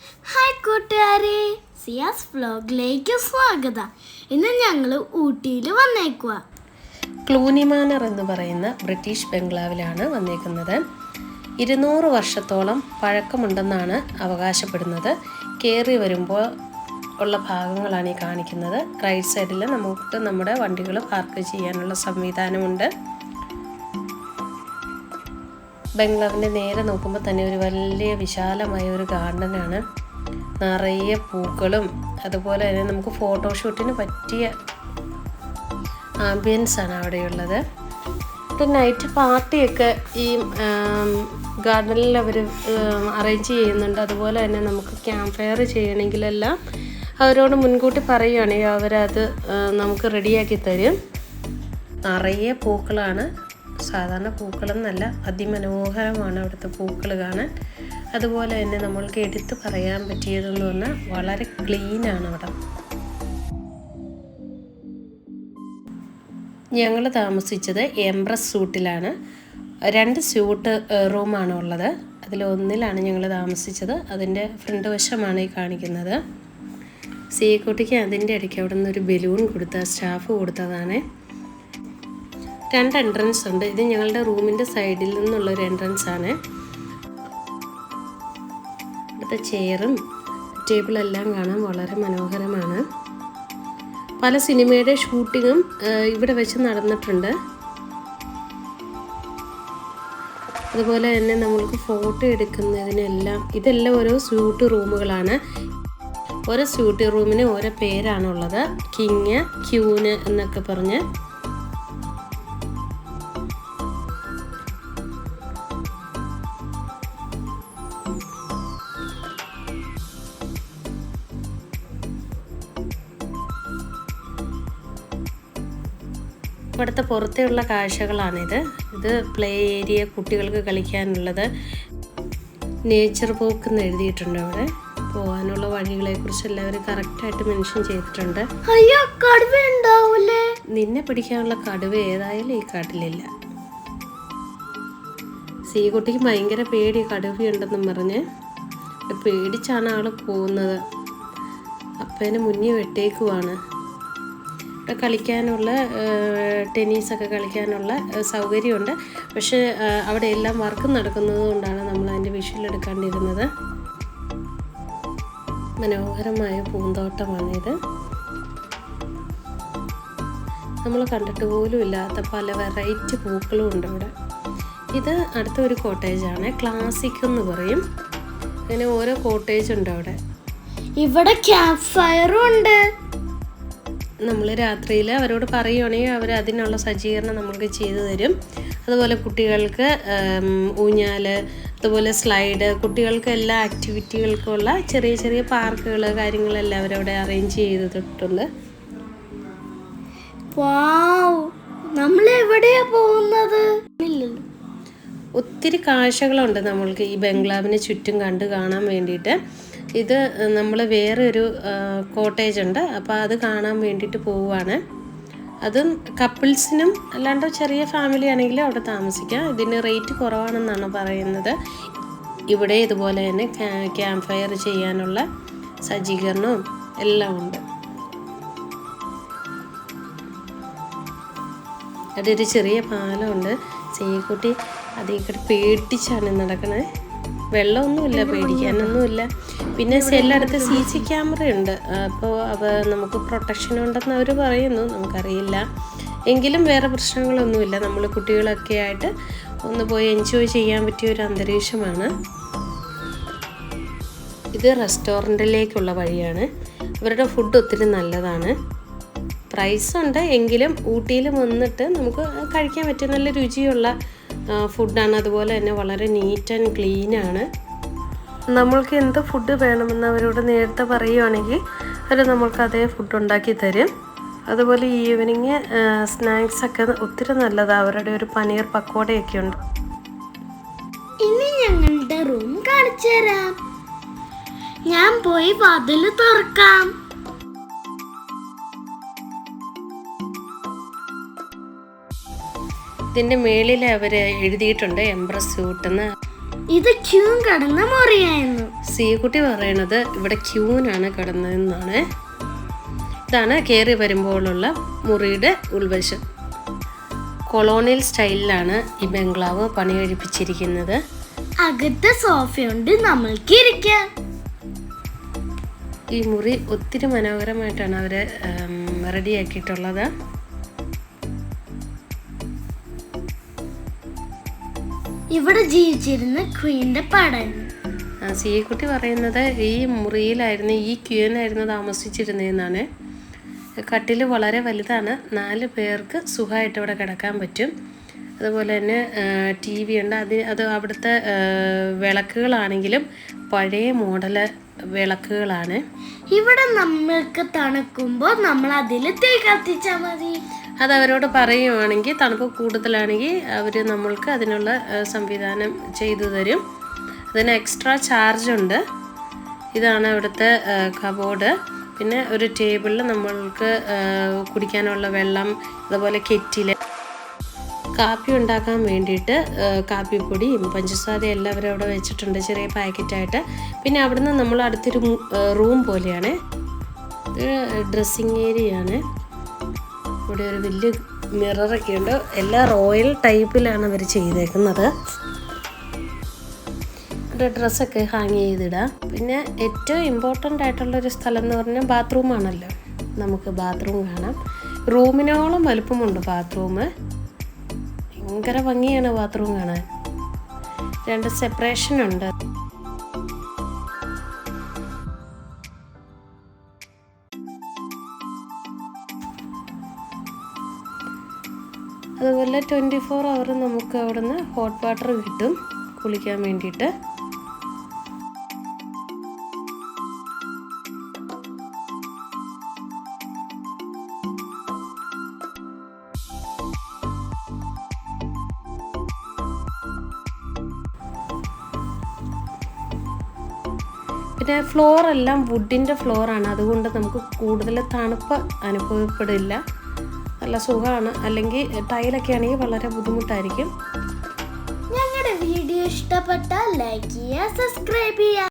Hi കൂട്ടുകാരെ, സിയാസ് വ്ലോഗിലേക്ക് സ്വാഗതം. ഇന്ന് ഞങ്ങൾ ഊട്ടിയിൽ വന്നേക്കുക. ക്ലൂനി മാനർ എന്ന് പറയുന്ന ബ്രിട്ടീഷ് ബംഗ്ലാവിലാണ് വന്നേക്കുന്നത്. 200 വർഷത്തോളം പഴക്കമുണ്ടെന്നാണ് അവകാശപ്പെടുന്നത്. കയറി വരുമ്പോൾ ഉള്ള ഭാഗങ്ങളാണ് ഈ കാണിക്കുന്നത്. റൈറ്റ് സൈഡിൽ നമുക്ക് നമ്മുടെ വണ്ടികൾ പാർക്ക് ചെയ്യാനുള്ള സംവിധാനമുണ്ട്. ബംഗ്ലാവിൻ്റെ നേരെ നോക്കുമ്പോൾ തന്നെ ഒരു വലിയ വിശാലമായ ഒരു ഗാർഡനാണ്. നിറയെ പൂക്കളും അതുപോലെ തന്നെ നമുക്ക് ഫോട്ടോഷൂട്ടിന് പറ്റിയ ആംബിയൻസാണ് അവിടെയുള്ളത്. ഒരു നൈറ്റ് പാർട്ടിയൊക്കെ ഈ ഗാർഡനിൽ അവർ അറേഞ്ച് ചെയ്യുന്നുണ്ട്. അതുപോലെ തന്നെ നമുക്ക് ക്യാമ്പ് ഫയർ ചെയ്യണമെങ്കിലെല്ലാം അവരോട് മുൻകൂട്ടി പറയുകയാണെങ്കിൽ അവരത് നമുക്ക് റെഡിയാക്കി തരും. നിറയെ പൂക്കളാണ്. സാധാരണ പൂക്കളെന്നല്ല, അതിമനോഹരമാണ് അവിടുത്തെ പൂക്കൾ കാണാൻ. അതുപോലെ തന്നെ നമ്മൾക്ക് എടുത്ത് പറയാൻ പറ്റിയതെന്ന് പറഞ്ഞാൽ വളരെ ക്ലീനാണ് അവിടെ. ഞങ്ങൾ താമസിച്ചത് എംബ്രസ് സ്യൂട്ടിലാണ്. 2 സ്യൂട്ട് റൂമാണ് ഉള്ളത്. അതിലൊന്നിലാണ് ഞങ്ങൾ താമസിച്ചത്. അതിൻ്റെ ഫ്രണ്ട് വശമാണ് ഈ കാണിക്കുന്നത്. സീക്കുട്ടിക്ക് അതിൻ്റെ ഇടയ്ക്ക് അവിടെ നിന്നൊരു ബലൂൺ കൊടുത്ത സ്റ്റാഫ് കൊടുത്തതാണ്. 2 എൻട്രൻസ് ഉണ്ട്. ഇത് ഞങ്ങളുടെ റൂമിൻ്റെ സൈഡിൽ നിന്നുള്ളൊരു എൻട്രൻസ് ആണ്. ഇവിടുത്തെ ചെയറും ടേബിളെല്ലാം കാണാൻ വളരെ മനോഹരമാണ്. പല സിനിമയുടെ ഷൂട്ടിങ്ങും ഇവിടെ വെച്ച് നടന്നിട്ടുണ്ട്. അതുപോലെ തന്നെ നമ്മൾക്ക് ഫോട്ടോ എടുക്കുന്നതിനെല്ലാം ഇതെല്ലാം ഓരോ സ്യൂട്ട് റൂമുകളാണ്. ഓരോ സ്യൂട്ട് റൂമിന് ഓരോ പേരാണുള്ളത്. കിങ്, ക്യൂന് എന്നൊക്കെ പറഞ്ഞ്. ഇവിടുത്തെ പുറത്തെയുള്ള കാഴ്ചകളാണിത്. ഇത് പ്ലേ ഏരിയ, കുട്ടികൾക്ക് കളിക്കാനുള്ളത്. നേച്ചർ പോക്ക് എന്ന് എഴുതിയിട്ടുണ്ട്. അവിടെ പോകാനുള്ള വഴികളെക്കുറിച്ച് എല്ലാവരും കറക്റ്റായിട്ട് മെൻഷൻ ചെയ്തിട്ടുണ്ട്. അയ്യോ, കടുവ ഉണ്ടാവൂലേ? നിന്നെ പിടിക്കാനുള്ള കടുവ ഏതായാലും ഈ കാട്ടിലില്ല. സീകുട്ടിക്ക് ഭയങ്കര പേടി, കടുവയുണ്ടെന്നും പറഞ്ഞ് പേടിച്ചാണ് ആൾ പോകുന്നത്. അപ്പേനെ മുന്നിൽ വെട്ടേക്കുവാണ്. ഇവിടെ കളിക്കാനുള്ള ടെന്നീസൊക്കെ കളിക്കാനുള്ള സൗകര്യമുണ്ട്. പക്ഷേ അവിടെ എല്ലാം വർക്ക് നടക്കുന്നത് കൊണ്ടാണ് നമ്മൾ അതിൻ്റെ വിഷ്വൽ എടുക്കാണ്ടിരുന്നത്. മനോഹരമായ പൂന്തോട്ടമാണിത്. നമ്മൾ കണ്ടിട്ട് പോലും ഇല്ലാത്ത പല വെറൈറ്റി പൂക്കളും ഉണ്ട് ഇവിടെ. ഇത് അടുത്തൊരു കോട്ടേജാണ്. ക്ലാസിക് എന്ന് പറയും. അങ്ങനെ ഓരോ കോട്ടേജ് ഉണ്ട് അവിടെ. ഇവിടെ ക്യാമ്പ് ഫയറും ഉണ്ട്. നമ്മൾ രാത്രിയിൽ അവരോട് പറയുകയാണെങ്കിൽ അവർ അതിനുള്ള സജ്ജീകരണം നമ്മൾക്ക് ചെയ്തു തരും. അതുപോലെ കുട്ടികൾക്ക് ഊഞ്ഞാൽ, അതുപോലെ സ്ലൈഡ്, കുട്ടികൾക്ക് എല്ലാ ആക്ടിവിറ്റികൾക്കുള്ള ചെറിയ ചെറിയ പാർക്കുകൾ കാര്യങ്ങളെല്ലാം അവരവിടെ അറേഞ്ച് ചെയ്തിട്ടുണ്ട്. നമ്മൾ എവിടെയാ പോകുന്നത്? ഒത്തിരി കാഴ്ചകളുണ്ട് നമ്മൾക്ക് ഈ ബംഗ്ലാവിന് ചുറ്റും കാണാൻ വേണ്ടിയിട്ട്. ഇത് നമ്മൾ വേറെ ഒരു കോട്ടേജ് ഉണ്ട്. അപ്പോൾ അത് കാണാൻ വേണ്ടിയിട്ട് പോവുകയാണ്. അതും കപ്പിൾസിനും അല്ലാണ്ട് ചെറിയ ഫാമിലി ആണെങ്കിലും അവിടെ താമസിക്കാം. ഇതിന് റേറ്റ് കുറവാണെന്നാണ് പറയുന്നത്. ഇവിടെ ഇതുപോലെ തന്നെ ക്യാമ്പ് ഫയർ ചെയ്യാനുള്ള സജ്ജീകരണവും എല്ലാം ഉണ്ട്. അവിടെ ഒരു ചെറിയ പാലമുണ്ട്. സീക്കുട്ടി അതിൽ പേടിച്ചാണ് നടക്കണേ. വെള്ളമൊന്നുമില്ല, പേടിക്കാനൊന്നുമില്ല. പിന്നെ എല്ലായിടത്തും CC ക്യാമറയുണ്ട്. അപ്പോൾ നമുക്ക് പ്രൊട്ടക്ഷൻ ഉണ്ടെന്ന് അവർ പറയുന്നു. നമുക്കറിയില്ല. എങ്കിലും വേറെ പ്രശ്നങ്ങളൊന്നുമില്ല. നമ്മൾ കുട്ടികളൊക്കെ ആയിട്ട് ഒന്ന് പോയി എൻജോയ് ചെയ്യാൻ പറ്റിയ ഒരു അന്തരീക്ഷമാണ്. ഇത് റെസ്റ്റോറൻറ്റിലേക്കുള്ള വഴിയാണ്. ഇവരുടെ ഫുഡ് ഒത്തിരി നല്ലതാണ്. പ്രൈസുണ്ട്, എങ്കിലും ഊട്ടിയിൽ വന്നിട്ട് നമുക്ക് കഴിക്കാൻ പറ്റിയ നല്ല രുചിയുള്ള ഫുഡാണ്. അതുപോലെ തന്നെ വളരെ നീറ്റ് ആൻഡ് ക്ലീനാണ്. നമ്മൾക്ക് എന്ത് ഫുഡ് വേണമെന്ന് അവരോട് നേരത്തെ പറയുകയാണെങ്കിൽ അവർ നമ്മൾക്ക് അതേ ഫുഡ് ഉണ്ടാക്കി തരും. അതുപോലെ ഈവനിങ് സ്നാക്സൊക്കെ ഒത്തിരി നല്ലതാണ്. അവരുടെ ഒരു പനീർ പക്കോടയൊക്കെ ഉണ്ട്. ഇനി ഞങ്ങളുടെ റൂം കാണിച്ചു തരാം. ഞാൻ പോയി വാതിൽ തുറക്കാം. ഇതിൻ്റെ മേളിൽ അവർ എഴുതിയിട്ടുണ്ട് എംബ്രസ് സ്യൂട്ടെന്ന്. ഇത് ക്യൂൻ കിടന്ന മുറിയായിരുന്നു. സീക്കുട്ടി പറയണത് ഇവിടെ ക്യൂനാണ് കിടന്നതെന്നാണ്. ഇതാണ് കയറി വരുമ്പോഴുള്ള മുറിയുടെ ഉൾവശം. കൊളോണിയൽ സ്റ്റൈലിലാണ് ഈ ബംഗ്ലാവ് പണി കഴിപ്പിച്ചിരിക്കുന്നത്. അകത്ത് സോഫയുണ്ട്, നമ്മൾക്ക് ഇരിക്കാം. ഈ മുറി ഒത്തിരി മനോഹരമായിട്ടാണ് അവർ റെഡിയാക്കിയിട്ടുള്ളത്. ഇവിടെ ജീവിച്ചിരുന്ന ക്വീന്റെ പടം. സീക്കുട്ടി പറയുന്നത് ഈ മുറിയിലായിരുന്നു ഈ ക്യൂനായിരുന്നു താമസിച്ചിരുന്നതെന്നാണ്. കട്ടിൽ വളരെ വലുതാണ്, 4 പേർക്ക് സുഖമായിട്ട് ഇവിടെ കിടക്കാൻ പറ്റും. അതുപോലെ തന്നെ TV ഉണ്ട്. അത് അവിടുത്തെ വിളക്കുകളാണെങ്കിലും പഴയ മോഡല് വിളക്കുകളാണ്. ഇവിടെ നമ്മൾക്ക് തണുക്കുമ്പോൾ നമ്മൾ അതിൽ തീ കത്തിച്ചാൽ മതി. അത് അവരോട് പറയുവാണെങ്കിൽ, തണുപ്പ് കൂടുതലാണെങ്കിൽ അവർ നമ്മൾക്ക് അതിനുള്ള സംവിധാനം ചെയ്തു തരും. അതിന് എക്സ്ട്രാ ചാർജ് ഉണ്ട്. ഇതാണ് അവിടുത്തെ കബോർഡ്. പിന്നെ ഒരു ടേബിളിൽ നമ്മൾക്ക് കുടിക്കാനുള്ള വെള്ളം, അതുപോലെ കെറ്റില്, കാപ്പി ഉണ്ടാക്കാൻ വേണ്ടിയിട്ട് കാപ്പിപ്പൊടിയും പഞ്ചസാരയും എല്ലാവരും അവിടെ വെച്ചിട്ടുണ്ട് ചെറിയ പാക്കറ്റായിട്ട്. പിന്നെ അവിടുന്ന് നമ്മൾ അടുത്തൊരു റൂം പോലെയാണ്. ഇത് ഡ്രസ്സിങ് ഏരിയയാണ്. ഇവിടെ ഒരു വലിയ മിററൊക്കെ ഉണ്ട്. എല്ലാം റോയൽ ടൈപ്പിലാണ് അവർ ചെയ്തേക്കുന്നത്. ഇവിടെ ഡ്രസ്സൊക്കെ ഹാങ് ചെയ്തിടാം. പിന്നെ ഏറ്റവും ഇമ്പോർട്ടൻ്റ് ആയിട്ടുള്ളൊരു സ്ഥലം എന്ന് പറഞ്ഞാൽ ബാത്റൂമാണല്ലോ. നമുക്ക് ബാത്റൂം കാണാം. റൂമിനോളം വലുപ്പമുണ്ട് ബാത്റൂം. ഭയങ്കര ഭംഗിയാണ് ബാത്റൂം കാണാൻ. 2 സെപ്പറേഷൻ ഉണ്ട്. അതുപോലെ 24 അവർ നമുക്ക് അവിടുന്ന് ഹോട്ട് വാട്ടർ കിട്ടും കുളിക്കാൻ വേണ്ടിയിട്ട്. പിന്നെ ഫ്ലോറെല്ലാം വുഡിൻ്റെ ഫ്ലോറാണ്. അതുകൊണ്ട് നമുക്ക് കൂടുതൽ തണുപ്പ് അനുഭവപ്പെടില്ല. നല്ല സുഖമാണ്. അല്ലെങ്കിൽ ടൈലൊക്കെ ആണെങ്കിൽ വളരെ ബുദ്ധിമുട്ടായിരിക്കും. ഞങ്ങളുടെ വീഡിയോ ഇഷ്ടപ്പെട്ടാൽ ലൈക്ക് ചെയ്യുക, സബ്സ്ക്രൈബ് ചെയ്യുക.